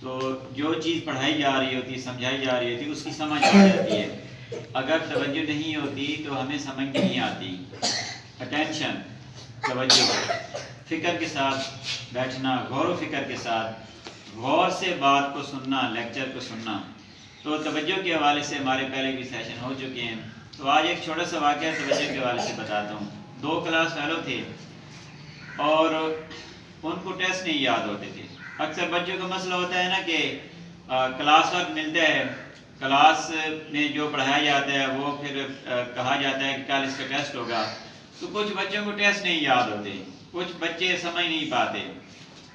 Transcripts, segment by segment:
تو جو چیز پڑھائی جا رہی ہوتی سمجھائی جا رہی ہوتی اس کی سمجھ آ جاتی ہے. اگر توجہ نہیں ہوتی تو ہمیں سمجھ نہیں آتی. اٹینشن، توجہ، فکر کے ساتھ بیٹھنا، غور و فکر کے ساتھ غور سے بات کو سننا، لیکچر کو سننا. تو توجہ کے حوالے سے ہمارے پہلے بھی سیشن ہو چکے ہیں. تو آج ایک چھوٹا سا واقعہ توجہ کے حوالے سے بتاتا ہوں. 2 کلاس فیلو تھے اور ان کو ٹیسٹ نہیں یاد ہوتے تھے. اکثر بچوں کا مسئلہ ہوتا ہے نا کہ کلاس ورک ملتا ہے، کلاس میں جو پڑھایا جاتا ہے وہ پھر کہا جاتا ہے کہ کل اس کا ٹیسٹ ہوگا. تو کچھ بچوں کو ٹیسٹ نہیں یاد ہوتے، کچھ بچے سمجھ نہیں پاتے،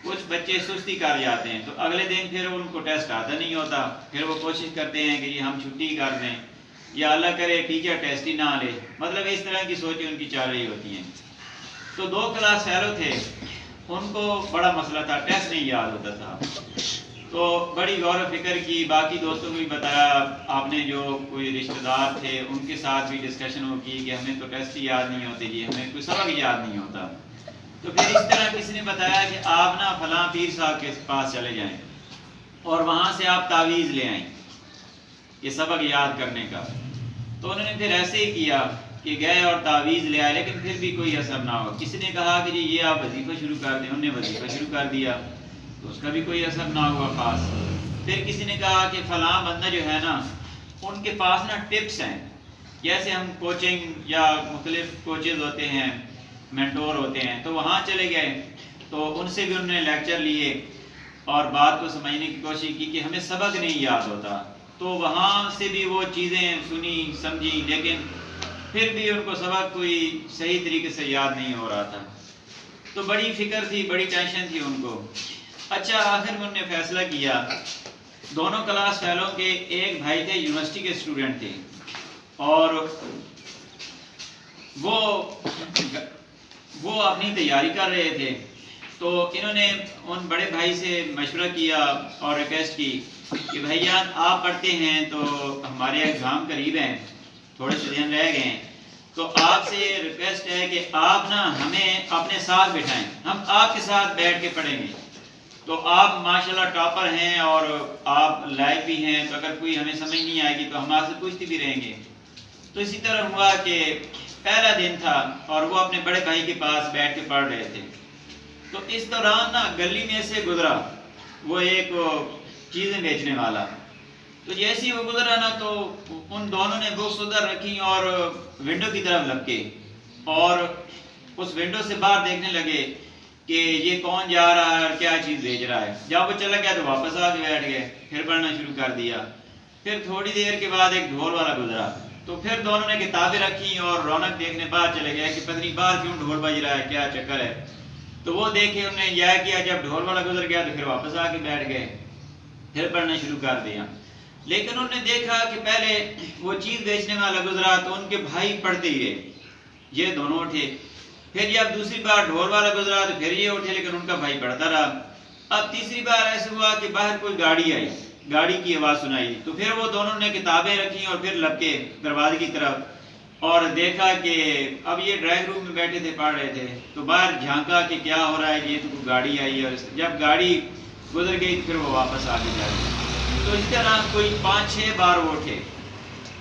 کچھ بچے سستی کر جاتے ہیں. تو اگلے دن پھر ان کو ٹیسٹ آتا نہیں ہوتا. پھر وہ کوشش کرتے ہیں کہ یہ ہم چھٹی کر دیں یا اللہ کرے ٹیچر ٹیسٹ ہی نہ لے. مطلب اس طرح کی سوچیں ان کی چل رہی ہوتی ہیں. تو 2 کلاس فیلو تھے، ان کو بڑا مسئلہ تھا، ٹیسٹ نہیں یاد ہوتا تھا. تو بڑی غور و فکر کی، باقی دوستوں کو بھی بتایا. آپ نے جو کوئی رشتہ دار تھے ان کے ساتھ بھی ڈسکشن ہو کی کہ ہمیں تو ٹیسٹ ہی یاد نہیں ہوتے جی، ہمیں کوئی سبق یاد نہیں ہوتا. تو پھر اس طرح کسی نے بتایا کہ آپ نا فلاں پیر صاحب کے پاس چلے جائیں اور وہاں سے آپ تعویذ لے آئیں یہ سبق یاد کرنے کا. تو انہوں نے پھر ایسے ہی کیا کہ گئے اور تعویذ لے آئے، لیکن پھر بھی کوئی اثر نہ ہو. کسی نے کہا کہ جی یہ آپ وظیفہ شروع کر دیں، انہوں نے وظیفہ شروع کر دیا تو اس کا بھی کوئی اثر نہ ہوا خاص. پھر کسی نے کہا کہ فلاں بندہ جو ہے نا ان کے پاس نا ٹپس ہیں، جیسے ہم کوچنگ یا مختلف کوچز ہوتے ہیں، مینٹور ہوتے ہیں، تو وہاں چلے گئے. تو ان سے بھی انہوں نے لیکچر لیے اور بات کو سمجھنے کی کوشش کی کہ ہمیں سبق نہیں یاد ہوتا. تو وہاں سے بھی وہ چیزیں سنی سمجھی، لیکن پھر بھی ان کو سبق کوئی صحیح طریقے سے یاد نہیں ہو رہا تھا. تو بڑی فکر تھی، بڑی ٹینشن تھی ان کو. اچھا آخر میں انہوں نے فیصلہ کیا. دونوں کلاس فیلوں کے ایک بھائی تھے، یونیورسٹی کے اسٹوڈنٹ تھے، اور وہ اپنی تیاری کر رہے تھے. تو انہوں نے ان بڑے بھائی سے مشورہ کیا اور ریکویسٹ کی کہ بھائی جان آپ پڑھتے ہیں تو ہمارے ایگزام قریب ہیں، تھوڑے سے دن رہ گئے ہیں، تو آپ سے ریکویسٹ ہے کہ آپ نا ہمیں اپنے ساتھ بٹھائیں، ہم آپ کے ساتھ بیٹھ کے پڑھیں گے. تو آپ ماشاءاللہ ٹاپر ہیں اور آپ لائق بھی ہیں، تو اگر کوئی ہمیں سمجھ نہیں آئے گی تو ہم آپ سے پوچھتے بھی رہیں گے. تو اسی طرح ہوا کہ پہلا دن تھا اور وہ اپنے بڑے بھائی کے پاس بیٹھ کے پڑھ رہے تھے. تو اس دوران نا گلی میں سے گزرا وہ ایک چیزیں بیچنے والا. تو جیسے ہی وہ گزرا نا تو ان دونوں نے بکس ادھر رکھی اور ونڈو کی طرف لپکے اور اس ونڈو سے باہر دیکھنے لگے کہ یہ کون جا رہا ہے اور کیا چیز بیچ رہا ہے. جب وہ چلا گیا تو واپس آ کے بیٹھ گئے، پھر پڑھنا شروع کر دیا. پھر تھوڑی دیر کے بعد ایک ڈھول والا گزرا، تو پھر دونوں نے کتابیں رکھی اور رونق دیکھنے باہر چلے گئے کہ پتہ نہیں باہر کیوں ڈھول بج رہا ہے، کیا چکر ہے. تو وہ دیکھے انہوں نے یہ کیا، جب ڈھول والا گزر گیا تو پھر واپس آ کے بیٹھ گئے، پھر پڑھنا شروع کر دیا. لیکن انہوں نے دیکھا کہ پہلے وہ چیز بیچنے والا گزرا تو ان کے بھائی پڑھتے ہی رہے، یہ دونوں اٹھے. پھر جب دوسری بار ڈھول والا گزرا تو پھر یہ اٹھے، لیکن ان کا بھائی پڑھتا رہا. اب تیسری بار ایسا ہوا کہ باہر کوئی گاڑی آئی، گاڑی کی آواز سنائی، تو پھر وہ دونوں نے کتابیں رکھی اور پھر لپکے دروازے کی طرف اور دیکھا کہ اب یہ ڈرائنگ روم میں بیٹھے تھے پڑھ رہے تھے. تو باہر جھانکا کہ کیا ہو رہا ہے، یہ تو گاڑی آئی، اور جب گاڑی گزر گئی تو پھر وہ واپس آ کے جا رہے. تو اس طرح کوئی 5-6 بار وہ اٹھے،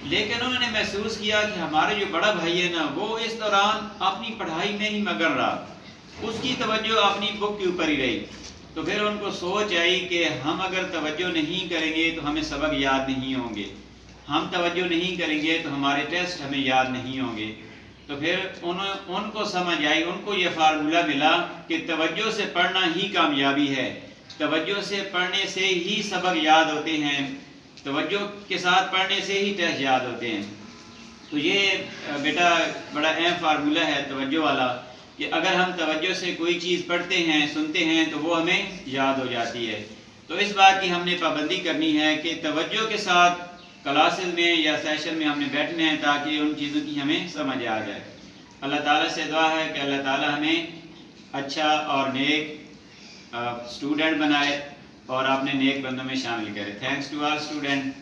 لیکن انہوں نے محسوس کیا کہ ہمارا جو بڑا بھائی ہے نا وہ اس دوران اپنی پڑھائی میں ہی مگن رہا، اس کی توجہ اپنی بک کے اوپر ہی رہی. تو پھر ان کو سوچ آئی کہ ہم اگر توجہ نہیں کریں گے تو ہمیں سبق یاد نہیں ہوں گے، ہم توجہ نہیں کریں گے تو ہمارے ٹیسٹ ہمیں یاد نہیں ہوں گے. تو پھر ان کو سمجھ آئی، ان کو یہ فارمولہ ملا کہ توجہ سے پڑھنا ہی کامیابی ہے، توجہ سے پڑھنے سے ہی سبق یاد ہوتے ہیں، توجہ کے ساتھ پڑھنے سے ہی ٹیسٹ یاد ہوتے ہیں. تو یہ بیٹا بڑا اہم فارمولہ ہے توجہ والا کہ اگر ہم توجہ سے کوئی چیز پڑھتے ہیں سنتے ہیں تو وہ ہمیں یاد ہو جاتی ہے. تو اس بات کی ہم نے پابندی کرنی ہے کہ توجہ کے ساتھ کلاسز میں یا سیشن میں ہم نے بیٹھنے ہیں تاکہ ان چیزوں کی ہمیں سمجھ آ جائے. اللہ تعالیٰ سے دعا ہے کہ اللہ تعالیٰ ہمیں اچھا اور نیک اسٹوڈنٹ بنائے اور اپنے نیک بندوں میں شامل کرے. Thanks to all student.